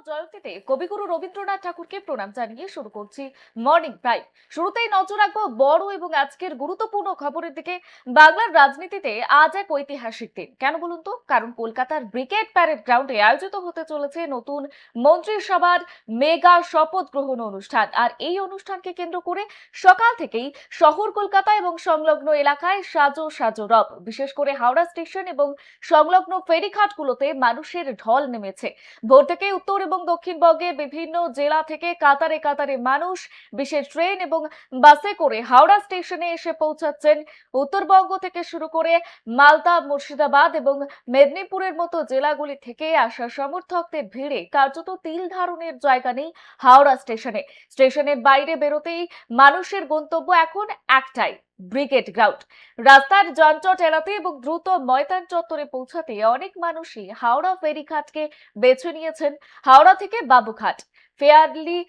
জয়ন্তীতে কবিগুরু রবীন্দ্রনাথ ঠাকুরকে প্রণাম জানিয়ে শুরু করছি মর্নিং প্রাইম। শুরুতেই নজর রাখবো বড় এবং আজকের গুরুত্বপূর্ণ খবরের দিকে। বাংলার রাজনীতিতে আজ এক ঐতিহাসিক দিন। কেন বলুন তো? কারণ কলকাতার ব্রিগেড প্যারেড গ্রাউন্ডে আয়োজিত হতে চলেছে নতুন মন্ত্রিসভার মেগা শপথ গ্রহণ অনুষ্ঠান। আর এই অনুষ্ঠানকে কেন্দ্র করে সকাল থেকেই শহর কলকাতা এবং সংলগ্ন এলাকায় সাজো সাজো রব। বিশেষ করে হাওড়া স্টেশন এবং সংলগ্ন ফেরিঘাটগুলোতে মানুষের ঢল নেমেছে। ভোর থেকে উত্তর এবং দক্ষিণবঙ্গের বিভিন্ন জেলা থেকে কাতারে কাতারে মানুষ বিশেষ ট্রেন এবং বাসে করে হাওড়া স্টেশনে এসে পৌঁছাচ্ছেন। উত্তরবঙ্গ থেকে শুরু করে মালদা, মুর্শিদাবাদ এবং মেদিনীপুরের মতো জেলাগুলি থেকে আসা সমর্থকদের ভিড়ে কার্যত তিল ধারণের জায়গা নেই হাওড়া স্টেশনে। স্টেশনের বাইরে বেরোতেই মানুষের গন্তব্য এখন একটাই, ব্রিগেড গ্রাউন্ড। রাস্তার যানজট এড়াতে এবং দ্রুত ময়দান চত্বরে পৌঁছাতে অনেক মানুষই হাওড়া ফেরিঘাটকে বেছে নিয়েছেন। হাওড়া থেকে বাবুঘাট, ফেয়ারলি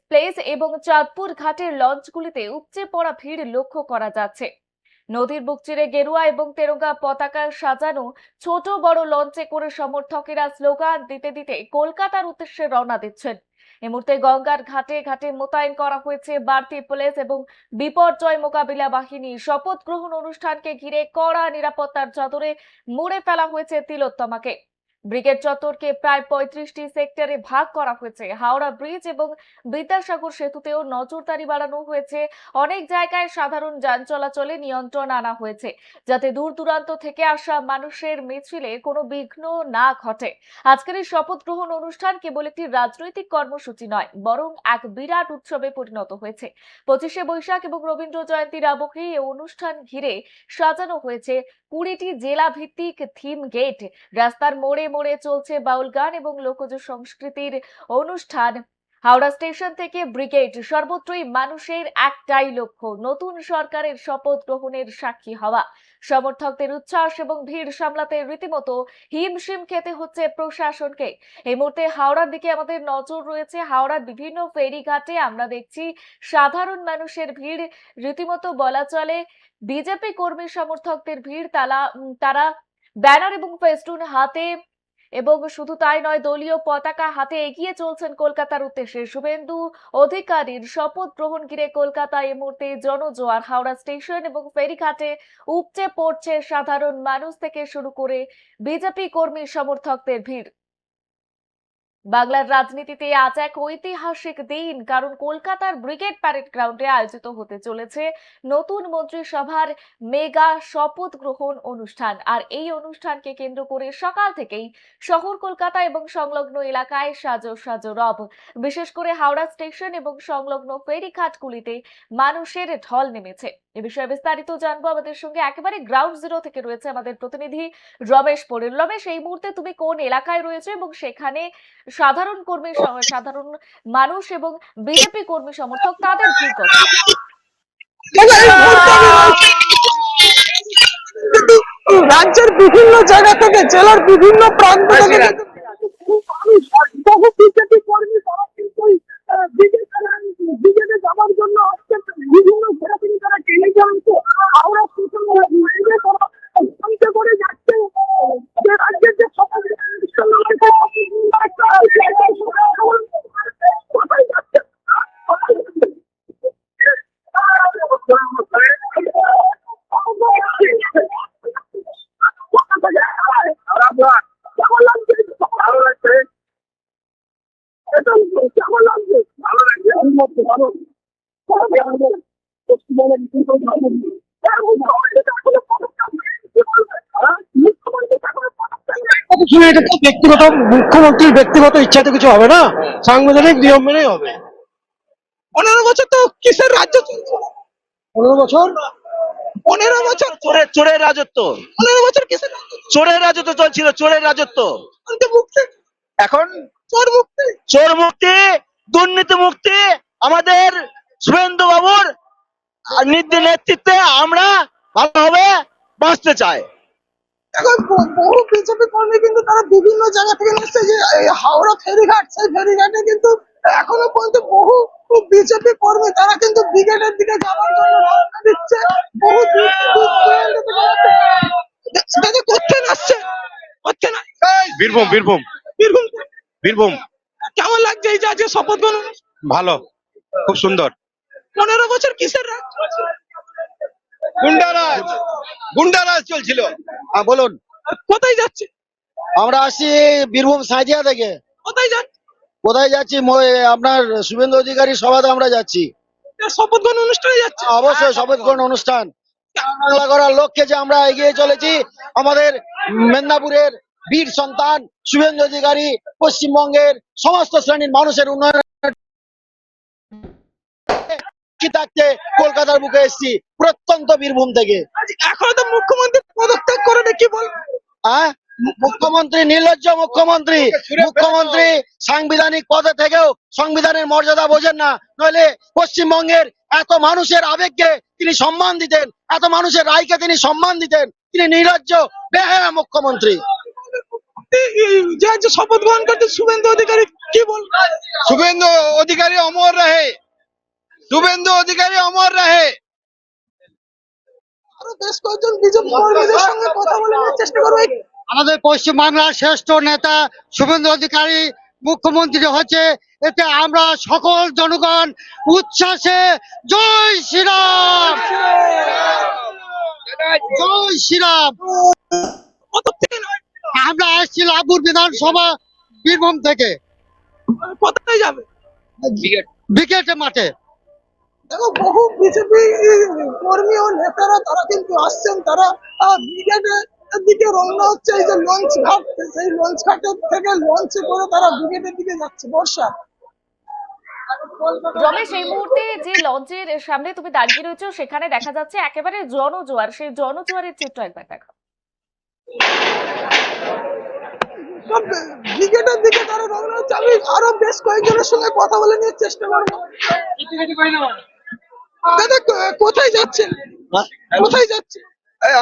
প্লেস এবং চাঁদপুর ঘাটের লঞ্চগুলিতে উপচে পড়া ভিড় লক্ষ্য করা যাচ্ছে। নদীর বুক চিরে গেরুয়া এবং তেরঙ্গা পতাকা সাজানো ছোট বড় লঞ্চে করে সমর্থকেরা স্লোগান দিতে দিতে কলকাতার উদ্দেশ্যে রওনা দিচ্ছেন। এই মুহূর্তে গঙ্গার ঘাটে ঘাটে মোতায়েন করা হয়েছে বাড়তি পুলিশ এবং বিপর্যয় মোকাবিলা বাহিনী। শপথ গ্রহণ অনুষ্ঠানকে ঘিরে কড়া নিরাপত্তার চাদরে মুড়ে ফেলা হয়েছে তিলোত্তমাকে। ব্রিগেড চত্বরকে প্রায় 35টি সেক্টরে ভাগ করা হয়েছে। হাওড়া ব্রিজ এবং বিদ্যাসাগর সেতুতেও নজরদারি বাড়ানো হয়েছে। অনেক জায়গায় সাধারণ যান চলাচলে নিয়ন্ত্রণ আনা হয়েছে, যাতে দূর দূরান্ত থেকে আসা মানুষের মিছিলে কোনো বিঘ্ন না ঘটে। আজকের এই শপথ গ্রহণ অনুষ্ঠান কেবল একটি রাজনৈতিক কর্মসূচি নয়, বরং এক বিরাট উৎসবে পরিণত হয়েছে। 25শে বৈশাখ এবং রবীন্দ্র জয়ন্তীর আবহে এই অনুষ্ঠান ঘিরে সাজানো হয়েছে 20টি জেলা ভিত্তিক থিম গেট। রাস্তার মোড়ে মোড়ে চলছে বাউল গান এবং লোকজ সংস্কৃতির অনুষ্ঠান। হাওড়া স্টেশন থেকে ব্রিগেড, সর্বত্রই মানুষের একটাই লক্ষ্য, নতুন সরকারের শপথ গ্রহণের সাক্ষী হওয়া। সমর্থকদের উচ্ছ্বাস এবং ভিড় সামলাতে রীতিমতো হিমশিম খেতে হচ্ছে প্রশাসনকে। এই মুহূর্তে হাওড়ার দিকে আমাদের নজর রয়েছে। হাওড়ার বিভিন্ন ফেরিঘাটে আমরা দেখছি সাধারণ মানুষের ভিড়, রীতিমতো বলা চলে বিজেপি কর্মী সমর্থকদের ভিড়। তারা ব্যানার এবং ফেস্টুন হাতে এবং শুধু তাই নয়, দলীয় পতাকা হাতে এগিয়ে চলছেন কলকাতার উদ্দেশ্যে। শুভেন্দু অধিকারীর শপথ গ্রহণ ঘিরে কলকাতায় এই মুহূর্তে জনজোয়ার। হাওড়া স্টেশন এবং ফেরিঘাটে উপচে পড়ছে সাধারণ মানুষ থেকে শুরু করে বিজেপি কর্মী সমর্থকদের ভিড়। বাংলার রাজনীতিতে আজ এক ঐতিহাসিক দিন, কারণ কলকাতার ব্রিগেড প্যারেড গ্রাউন্ডে আয়োজিত হতে চলেছে নতুন মন্ত্রিসভার মেগা শপথ গ্রহণ অনুষ্ঠান। আর এই অনুষ্ঠানকে কেন্দ্র করে সকাল থেকেই শহর কলকাতা এবং সংলগ্ন এলাকায় সাজো সাজো রব। বিশেষ করে হাওড়া স্টেশন এবং সংলগ্ন ফেরিঘাটগুলিতে মানুষের ঢল নেমেছে। এ বিষয়ে বিস্তারিত জানবো। আমাদের সঙ্গে একেবারে গ্রাউন্ড জিরো থেকে রয়েছে আমাদের প্রতিনিধি রমেশ পড়েন। রমেশ, এই মুহূর্তে তুমি কোন এলাকায় রয়েছে এবং সেখানে সাধারণ সাধারণ মানুষ এবং বিজেপি কর্মী সমর্থক তাদের ভিড় কত? রাজ্যের বিভিন্ন জায়গা থেকে, জেলার বিভিন্ন প্রান্ত থেকে বহু বিজেপি কর্মী তারা কিন্তু বিজেপি যাওয়ার জন্য বিভিন্ন জায়গা থেকে তারা টেনে যাচ্ছে। হাওড়া স্টেশনে তারা করে যাচ্ছে যে রাজ্যের যে সকল কোথায় যাচ্ছে। এটা তো ব্যক্তিগত, মুখ্যমন্ত্রীর ব্যক্তিগত ইচ্ছাতে কিছু হবে না, সাংবিধানিক নিয়ম মেনেই হবে। 15 বছর তো কিসের রাজ্য চলছে? 15 বছর 15 বছর চোরের রাজত্ব, 15 বছর কিসের চোরের রাজত্ব চলছিল, চোরের রাজত্ব। মুক্তি, এখন চোর মুক্তি, চোর মুক্তি, দুর্নীতি মুক্তি আমাদের শুভেন্দু বাবুর নেতৃত্বে আমরা ভালোভাবে বাঁচতে চাই। এখন বহু বিজেপি কর্মী কিন্তু তারা বিভিন্ন জায়গা থেকে এসেছে যে এই হাওড়া ফেরিঘাট, সেই ফেরিঘাটে কিন্তু এখনো পর্যন্ত বহু বিজেপি কর্মী তারা কিন্তু ব্রিগেডের দিকে যাওয়ার জন্য রওনা দিচ্ছে। বহু করছেন আসছে, হচ্ছে না। বীরভূম বীরভূম বীরভূম বীরভূম কেমন লাগছে এই যে আজকে শপথ গ্রহণ? ভালো, খুব সুন্দর। 15 বছর কিসের রাজ? গুন্ডারাজ, গুন্ডারাজ চলছিল। বলুন। আর কোথায় যাচ্ছে? আমরা আসছি বীরভূম সাঁইথিয়া থেকে। কোথায় যাচ্ছে? কোথায় যাচ্ছি? আপনার শুভেন্দু অধিকারী সভাতে আমরা যাচ্ছি। শপথ গ্রহণ অনুষ্ঠানে যাচ্ছে? অবশ্যই শপথ গ্রহণ অনুষ্ঠান। বাংলা করার লক্ষ্যে যে আমরা এগিয়ে চলেছি, আমাদের মেদিনীপুরের বীর সন্তান শুভেন্দু অধিকারী পশ্চিমবঙ্গের সমস্ত শ্রেণীর মানুষের উন্নয়ন থাকতে কলকাতার বুকে এসেছি, প্রত্যন্ত বীরভূম থেকে। এখনো তো মুখ্যমন্ত্রী পদত্যাগ করেনি, কি বল? হ্যাঁ, মুখ্যমন্ত্রী নির্লজ্জ মুখ্যমন্ত্রী। মুখ্যমন্ত্রী সাংবিধানিক পদে থেকেও সংবিধানের মর্যাদা বোঝেন না। নইলে পশ্চিমবঙ্গের এত মানুষের আবেগকে তিনি সম্মান দিতেন, এত মানুষের রায়কে তিনি সম্মান দিতেন। তিনি নির্লজ্জ বেহায়া মুখ্যমন্ত্রী। যে আজকে শপথ গ্রহণ করতে শুভেন্দু অধিকারী, কি বল? শুভেন্দু অধিকারী অমর রহে, শুভেন্দু অধিকারী অমর রহে। আরো বেশ কয়েকজন বিজেপি কর্মীদের সঙ্গে কথা বলে নেওয়ার চেষ্টা করবো। আমাদের পশ্চিমবাংলার শ্রেষ্ঠ নেতা শুভেন্দু অধিকারী মুখ্যমন্ত্রী হচ্ছে, এতে আমরা সকল জনগণ উচ্ছ্বাসে জয় শ্রীরাম, জয় শ্রীরাম। কত থেকে নয়? আমরা আসছি লাভপুর বিধানসভা বীরভূম থেকে, কোথায় যাবে? ব্রিগেড মাঠে। দেখো, বহু বিজেপি কর্মী ও নেতারা তারা কিন্তু আসছেন, তারা ব্রিগেডের দিকে রওনা হচ্ছে। এই যে লঞ্চ ঘাট, সেই লঞ্চ ঘাটের থেকে লঞ্চে করে তারা ব্রিগেডের দিকে যাচ্ছে। বর্ষা, রমেশ, এই মুহূর্তে যে লঞ্চের সামনে তুমি দাঁড়িয়ে রয়েছো সেখানে দেখা যাচ্ছে একেবারে জনজোয়ার, সেই জনজোয়ারের চিত্র একবার দেখো। সব ব্রিগেডের দিকে তারা রওনা হচ্ছে। আমি আরো বেশ কয়েকজনের সঙ্গে কথা বলে নেওয়ার চেষ্টা করবো। দাদা, কোথায় যাচ্ছেন? কোথায় যাচ্ছে?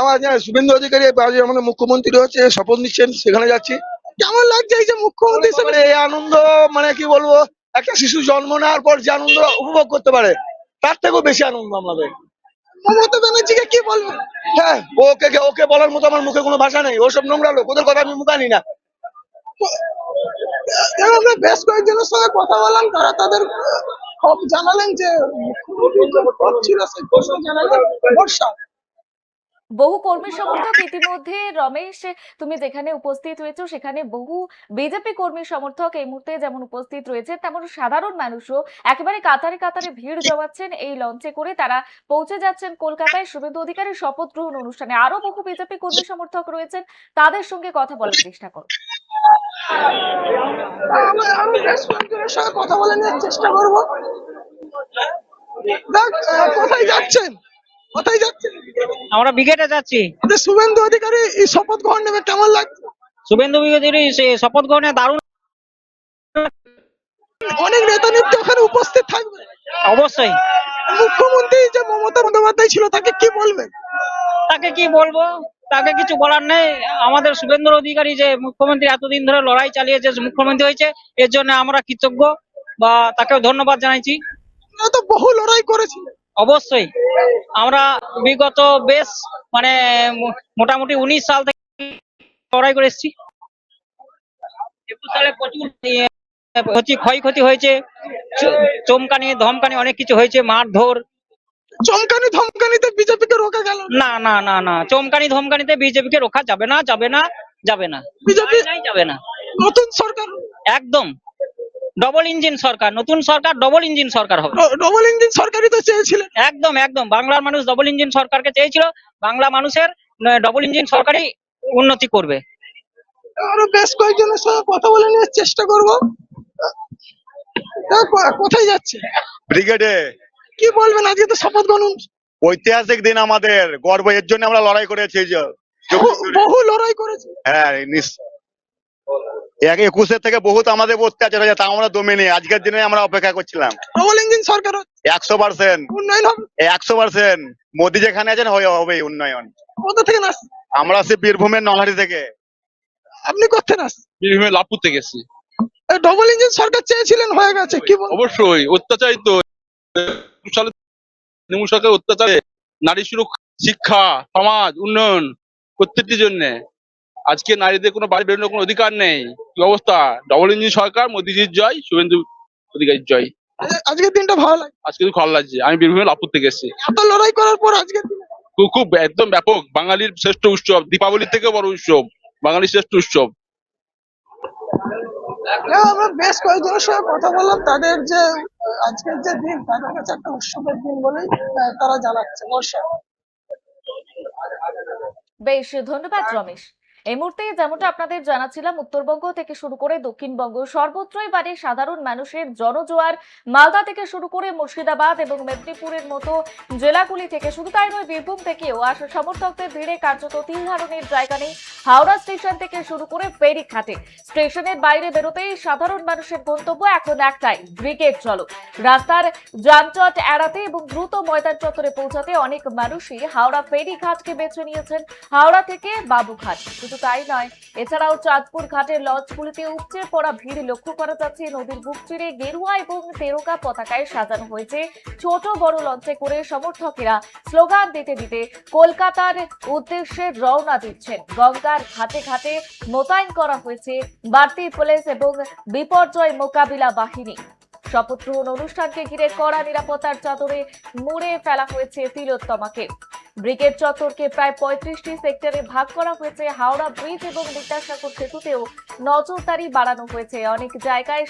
আমার শুভেন্দু অধিকারী আমাদের মুখ্যমন্ত্রী হচ্ছে, শপথ নিচ্ছেন, সেখানে যাচ্ছি। কেমন লাগছে এই যে মুখ্যমন্ত্রী হিসেবে? এই আনন্দ, মানে কি বলবো, একটা শিশু জন্ম নেওয়ার পর যে আনন্দ উপভোগ করতে পারে, তার থেকেও বেশি আনন্দ আমাদের। মমতা ব্যানার্জিকে কি বলবো? হ্যাঁ, ওকে ওকে বলার মতো আমার মুখে কোনো ভাষা নেই। ওসব নোংরা লোক, ওদের কথা আমি মুখে আনি না। আমরা বেশ কয়েকজনের সঙ্গে কথা বললাম, তারা তাদের ক্ষোভ জানালেন যে মুখ্যমন্ত্রীর যে পদ ছিল সেই প্রশ্ন জানালেন। বর্ষা, বহু কর্মী সমর্থক ইতিমধ্যে, রমেশ, তুমি যেখানে উপস্থিত হয়েছো সেখানে বহু বিজেপি কর্মী সমর্থক এই মুহূর্তে যেমন উপস্থিত রয়েছে, তেমন সাধারণ মানুষও একেবারে কাতারে কাতারে ভিড় জমাচ্ছেন। এই লঞ্চে করে তারা পৌঁছে যাচ্ছেন কলকাতায় শুভেন্দু অধিকারীর শপথ গ্রহণ অনুষ্ঠানে। আরো বহু বিজেপি কর্মী সমর্থক রয়েছেন, তাদের সঙ্গে কথা বলার চেষ্টা করো। আমি বেশ কয়েকজনের সঙ্গে কথা বলে নেওয়ার চেষ্টা করবো। দেখ, কোথায় যাচ্ছেন? কোথায় যাচ্ছেন? আমরা ব্রিগেডে যাচ্ছি। আমাদের শুভেন্দু অধিকারী এই শপথ গ্রহণ নেবে, কেমন লাগছে? শুভেন্দু অধিকারী শপথ গ্রহণে দারুণ। অনেক নেতা নেত্রী ওখানে উপস্থিত থাকবে। অবশ্যই। মুখ্যমন্ত্রী যে মমতা বন্দ্যোপাধ্যায় ছিল, তাকে কি বলবেন? তাকে কি বলবো, তাকে কিছু বলার নেই। আমাদের শুভেন্দু অধিকারী যে মুখ্যমন্ত্রী এতদিন ধরে লড়াই চালিয়েছে, মুখ্যমন্ত্রী হয়েছে, এর জন্য আমরা কৃতজ্ঞ বা তাকে ধন্যবাদ জানাইছি। আপনারা তো বহু লড়াই করেছিলেন। অবশ্যই। আমরা বিগত বেশ মানে মোটামুটি 19 সাল থেকে লড়াই করে এসেছি। 21 সালে প্রচুর ক্ষয়ক্ষতি হয়েছে, চমকানি ধমকানি অনেক কিছু হয়েছে, মারধর। চমকানি ধমকানিতে বিজেপিকে রোকা গেল না। না না না না, চমকানি ধমকানিতে বিজেপিকে রোখা যাবে না, যাবে না, যাবে না। বিজেপি যাবে না। নতুন সরকার, একদম ডবল ইঞ্জিন সরকার, নতুন সরকার ডবল ইঞ্জিন সরকার হবে। ডবল ইঞ্জিন সরকারই তো চেয়েছিলেন। একদম একদম, বাংলার মানুষ ডবল ইঞ্জিন সরকারকে চেয়েছিল। বাংলা মানুষের ডবল ইঞ্জিন সরকারই উন্নতি করবে। আরো বেশ কয়েকজনের সঙ্গে কথা বলে নেওয়ার চেষ্টা করবো। কোথায় যাচ্ছে? ব্রিগেডে। কি বলবেন? আজকে তো শপথ গ্রহণ, ঐতিহাসিক দিন, আমাদের গর্ব, এর জন্য আমরা লড়াই করেছি। বহু লড়াই করেছে। হ্যাঁ, 21 থেকে বহুত আমাদের অত্যাচার হয়েছে, তা আমরা দমে নেই। আজকের দিনে আমরা অপেক্ষা করছিলাম। ডবল ইঞ্জিন সরকার 100% উন্নয়ন হবে। 100% মোদী যেখানে আছেন হবে উন্নয়ন। কোথা থেকে না? আমরা আছি বীরভূমের নলহাটি থেকে। আপনি কোথায় না? বীরভূমে লাভপুর থেকে এসেছি। ডবল ইঞ্জিন সরকার চেয়েছিলেন, হয়ে গেছে, কি বল? অবশ্যই অত্যাচারিত সালে তৃণমূল সরকার অত্যাচারে নারী সুরক্ষা, শিক্ষা, সমাজ উন্নয়ন প্রত্যেকটির জন্য আজকে নারীদের কোনো বাড়ি বেরোনোর কোনো অধিকার নেই। কি অবস্থা! ডবল ইঞ্জিন সরকার, মোদিজির জয়, শুভেন্দু অধিকারীর জয়। আজকের দিনটা ভালো লাগে, আজকে খুব ভালো লাগছে। আমি বীরভূমে লাভপুর থেকে এসেছি। এত লড়াই করার পর আজকের দিনে খুব খুব একদম ব্যাপক, বাঙালির শ্রেষ্ঠ উৎসব, দীপাবলির থেকে বড় উৎসব, বাঙালির শ্রেষ্ঠ উৎসব। আমরা বেশ কয়েকজনের সঙ্গে কথা বললাম, তাদের যে আজকের যে দিন তাদের কাছে একটা উৎসবের দিন বলেই তারা জানাচ্ছে। বর্ষা, বেশ, ধন্যবাদ রমেশ। এই মুহূর্তে যেমনটা আপনাদের জানাচ্ছিলাম, উত্তরবঙ্গ থেকে শুরু করে দক্ষিণবঙ্গ সর্বত্রই বাড়ে সাধারণ মানুষের জনজোয়ার। মালদা থেকে শুরু করে মুর্শিদাবাদ এবং মেদিনীপুরের মতো জেলাগুলি থেকে, শুধু তাই নয়, বীরভূম থেকেও আসা সমর্থকদের ভিড়ে কার্যত তিল ধারণের জায়গা নেই। হাওড়া স্টেশন থেকে শুরু করে ফেরিঘাটে, স্টেশনের বাইরে বেরোতেই সাধারণ মানুষের গন্তব্য এখন একটাই, ব্রিগেড চলো। রাস্তার যানজট এড়াতে এবং দ্রুত ময়দান চত্বরে পৌঁছাতে অনেক মানুষই হাওড়া ফেরিঘাটকে বেছে নিয়েছেন, হাওড়া থেকে বাবুঘাট। শুধু তাই নয়, এছাড়াও চাঁদপুর ঘাটের লঞ্চগুলিতে উপচে পড়া ভিড় লক্ষ্য করা যাচ্ছে। নদীর বুক চিরে গেরুয়া এবং তেরোকা পতাকায় সাজানো হয়েছে ছোট বড় লঞ্চে করে সমর্থকেরা স্লোগান দিতে দিতে কলকাতার উদ্দেশ্যে রওনা দিচ্ছেন। গঙ্গার ঘাটে ঘাটে মোতায়েন করা হয়েছে বাড়তি পুলিশ এবং বিপর্যয় মোকাবিলা বাহিনী। শপথ গ্রহণ অনুষ্ঠানকে ঘিরে কড়া নিরাপত্তার চাদরে মুড়ে ফেলা হয়েছে তিলোত্তমাকে। ব্রিগেড চত্বরকে প্রায় 35টি সেক্টরে ভাগ করা হয়েছে। হাওড়া ব্রিজ এবং বিদ্যাসাগর সেতুতেও নজরদারি বাড়ানো হয়েছে। অনেক জায়গায়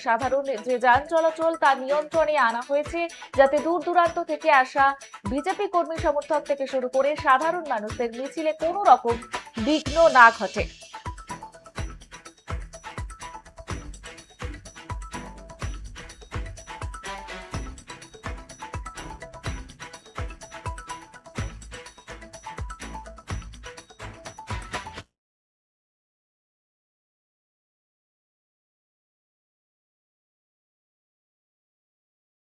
সাধারণ যে যান চলাচল তা নিয়ন্ত্রণে আনা হয়েছে, যাতে দূর দূরান্ত থেকে আসা বিজেপি কর্মী সমর্থক থেকে শুরু করে সাধারণ মানুষদের মিছিলে কোনো রকম বিঘ্ন না ঘটে।